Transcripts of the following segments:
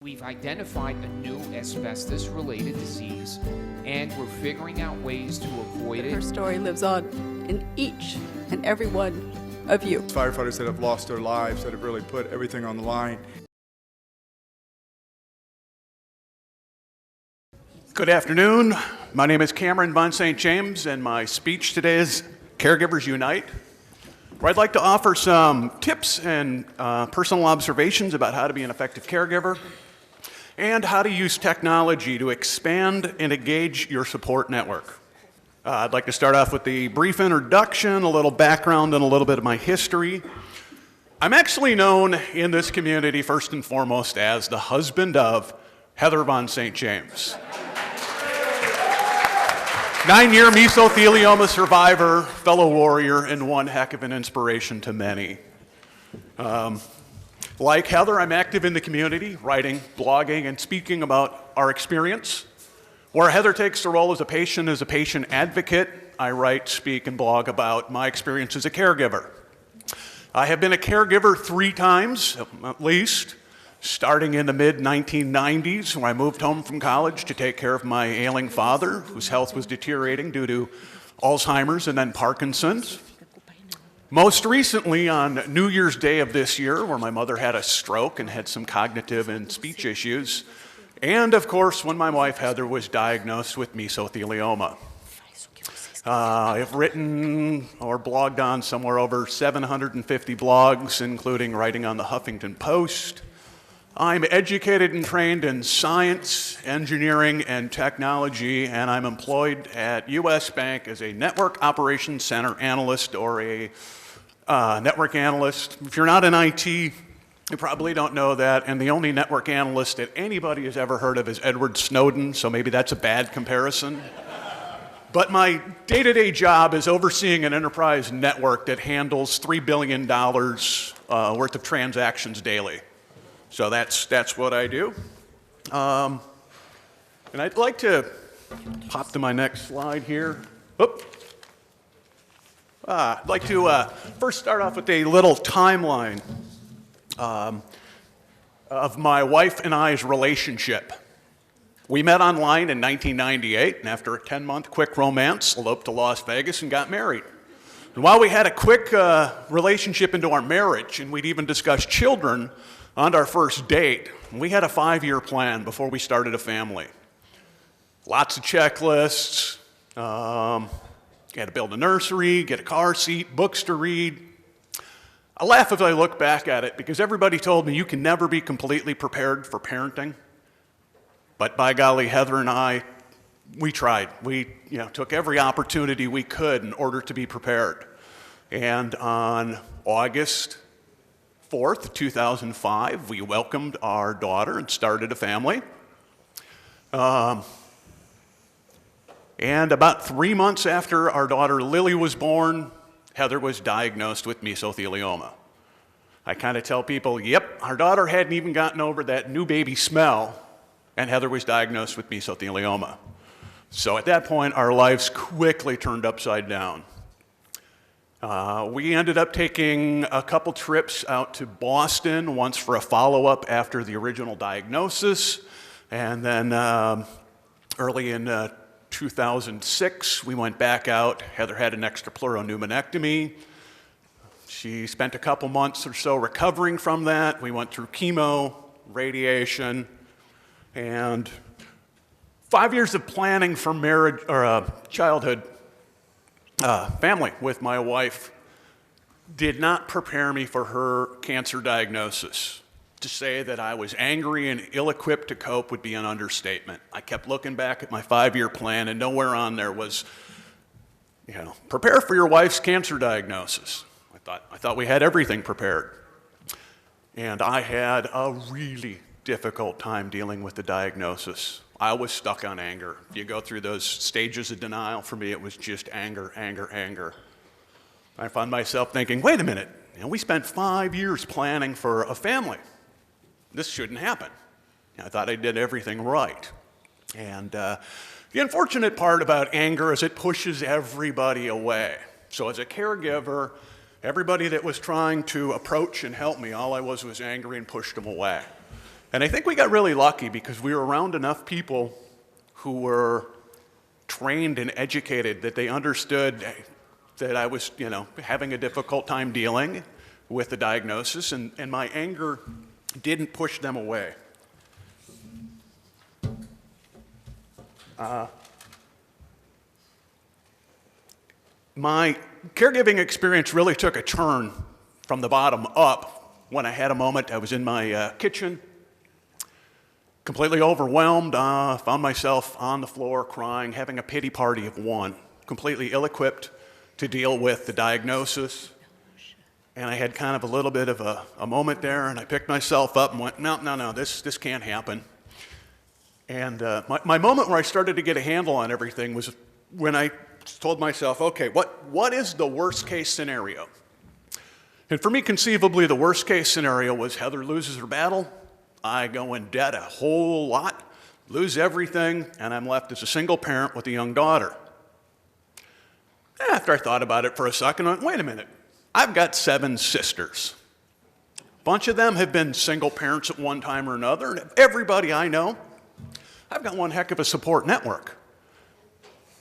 We've identified a new asbestos-related disease, and we're figuring out ways to avoid it. Her story lives on in each and every one of you. Firefighters that have lost their lives, that have really put everything on the line. Good afternoon. My name is Cameron Von St. James, and my speech today is Caregivers Unite, where I'd like to offer some tips and personal observations about how to be an effective caregiver and how to use technology to expand and engage your support network. I'd like to start off with a brief introduction, a little background, and a little bit of my history. I'm actually known in this community first and foremost as the husband of Heather Von St. James. 9-year mesothelioma survivor, fellow warrior, and one heck of an inspiration to many. Like Heather, I'm active in the community, writing, blogging, and speaking about our experience. Where Heather takes the role as a patient advocate, I write, speak, and blog about my experience as a caregiver. I have been a caregiver 3 times, at least, starting in the mid-1990s when I moved home from college to take care of my ailing father, whose health was deteriorating due to Alzheimer's and then Parkinson's. Most recently on New Year's Day of this year, where my mother had a stroke and had some cognitive and speech issues, and of course when my wife Heather was diagnosed with mesothelioma. I've written or blogged on somewhere over 750 blogs, including writing on the Huffington Post. I'm educated and trained in science, engineering, and technology, and I'm employed at U.S. Bank as a Network Operations Center analyst or a network analyst. If you're not in IT, you probably don't know that, and the only network analyst that anybody has ever heard of is Edward Snowden, so maybe that's a bad comparison. But my day-to-day job is overseeing an enterprise network that handles $3 billion worth of transactions daily. So that's what I do. And I'd like to pop to my next slide here. I'd like to first start off with a little timeline of my wife and I's relationship. We met online in 1998, and after a 10-month quick romance, eloped to Las Vegas and got married. And while we had a quick relationship into our marriage, and we'd even discussed children on our first date, we had a 5-year plan before we started a family. Lots of checklists. Had to build a nursery, get a car seat, books to read. I laugh as I look back at it because everybody told me you can never be completely prepared for parenting. But by golly, Heather and I, we tried. We took every opportunity we could in order to be prepared. And on August 4th, 2005, we welcomed our daughter and started a family. And about 3 months after our daughter Lily was born, Heather was diagnosed with mesothelioma. I kind of tell people, yep, our daughter hadn't even gotten over that new baby smell, and Heather was diagnosed with mesothelioma. So at that point, our lives quickly turned upside down. We ended up taking a couple trips out to Boston, once for a follow-up after the original diagnosis, and then early in 2006, we went back out. Heather had an extrapleural pneumonectomy. She spent a couple months or so recovering from that. We went through chemo, radiation, and 5 years of planning for marriage or childhood family with my wife did not prepare me for her cancer diagnosis. To say that I was angry and ill-equipped to cope would be an understatement. I kept looking back at my 5-year plan, and nowhere on there was, prepare for your wife's cancer diagnosis. I thought we had everything prepared. And I had a really difficult time dealing with the diagnosis. I was stuck on anger. If you go through those stages of denial, for me it was just anger, anger, anger. I found myself thinking, wait a minute, we spent 5 years planning for a family. This shouldn't happen. I thought I did everything right. And the unfortunate part about anger is it pushes everybody away. So as a caregiver, everybody that was trying to approach and help me, all I was angry and pushed them away. And I think we got really lucky because we were around enough people who were trained and educated that they understood that I was, having a difficult time dealing with the diagnosis, and my anger didn't push them away. My caregiving experience really took a turn from the bottom up when I had a moment. I was in my kitchen, completely overwhelmed, found myself on the floor crying, having a pity party of one, completely ill-equipped to deal with the diagnosis. And I had kind of a little bit of a moment there, and I picked myself up and went, no, this can't happen. And my moment where I started to get a handle on everything was when I told myself, okay, what is the worst case scenario? And for me, conceivably, the worst case scenario was Heather loses her battle, I go in debt a whole lot, lose everything, and I'm left as a single parent with a young daughter. After I thought about it for a second, I went, wait a minute, I've got 7 sisters. A bunch of them have been single parents at one time or another, and everybody I know, I've got one heck of a support network.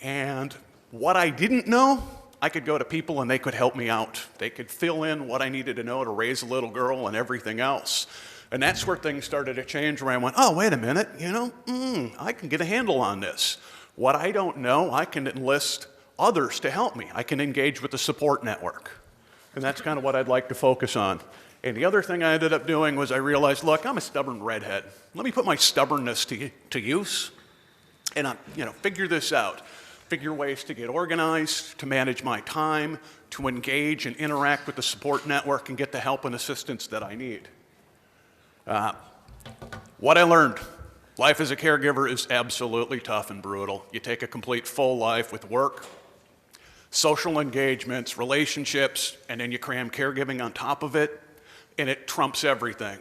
And what I didn't know, I could go to people and they could help me out. They could fill in what I needed to know to raise a little girl and everything else. And that's where things started to change, where I went, oh, wait a minute, I can get a handle on this. What I don't know, I can enlist others to help me. I can engage with the support network. And that's kind of what I'd like to focus on. And the other thing I ended up doing was I realized, look, I'm a stubborn redhead. Let me put my stubbornness to use and figure this out. Figure ways to get organized, to manage my time, to engage and interact with the support network and get the help and assistance that I need. What I learned, life as a caregiver is absolutely tough and brutal. You take a complete full life with work, social engagements, relationships, and then you cram caregiving on top of it, and it trumps everything.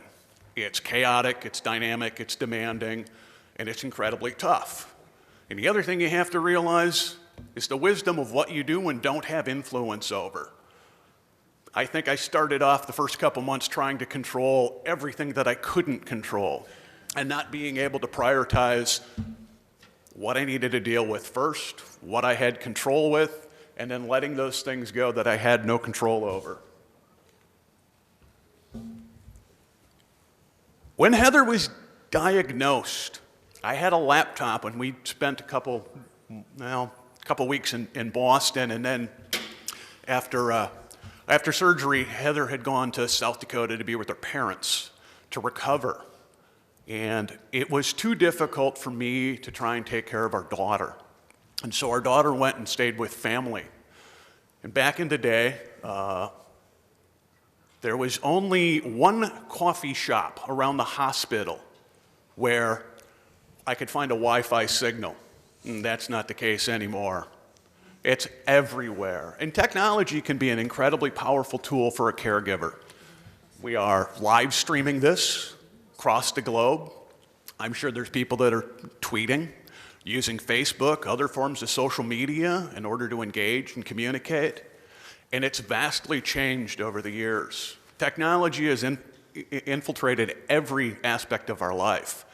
It's chaotic, it's dynamic, it's demanding, and it's incredibly tough. And the other thing you have to realize is the wisdom of what you do and don't have influence over. I think I started off the first couple months trying to control everything that I couldn't control and not being able to prioritize what I needed to deal with first, what I had control with, and then letting those things go that I had no control over. When Heather was diagnosed, I had a laptop and we spent a couple weeks in Boston, and then after surgery, Heather had gone to South Dakota to be with her parents to recover. And it was too difficult for me to try and take care of our daughter. And so our daughter went and stayed with family. And back in the day, there was only one coffee shop around the hospital where I could find a Wi-Fi signal. And that's not the case anymore. It's everywhere. And technology can be an incredibly powerful tool for a caregiver. We are live streaming this across the globe. I'm sure there's people that are tweeting, using Facebook, other forms of social media in order to engage and communicate. And it's vastly changed over the years. Technology has infiltrated every aspect of our life.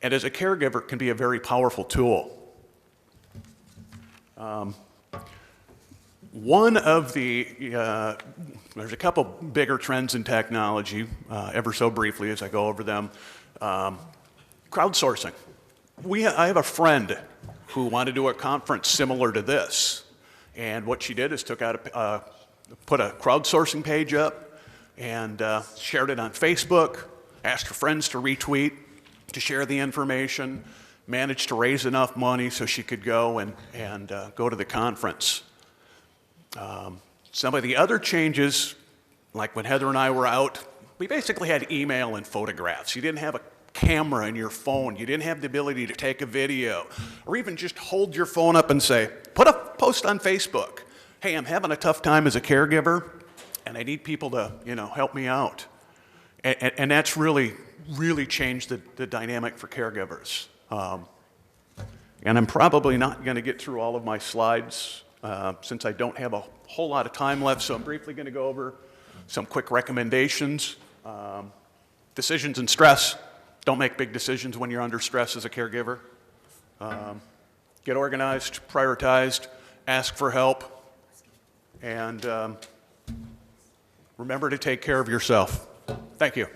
And as a caregiver, it can be a very powerful tool. One of the, there's a couple bigger trends in technology, ever so briefly as I go over them. Crowdsourcing. I have a friend who wanted to do a conference similar to this. And what she did is put a crowdsourcing page up and shared it on Facebook, asked her friends to retweet, to share the information, managed to raise enough money so she could go and go to the conference. Some of the other changes, like when Heather and I were out, we basically had email and photographs. You didn't have a camera in your phone. You didn't have the ability to take a video or even just hold your phone up and say, put a post on Facebook. Hey, I'm having a tough time as a caregiver and I need people to, help me out. And that's really changed the dynamic for caregivers. And I'm probably not going to get through all of my slides since I don't have a whole lot of time left, so I'm briefly going to go over some quick recommendations. Decisions and stress. Don't make big decisions when you're under stress as a caregiver. Get organized, prioritized, ask for help, and remember to take care of yourself. Thank you.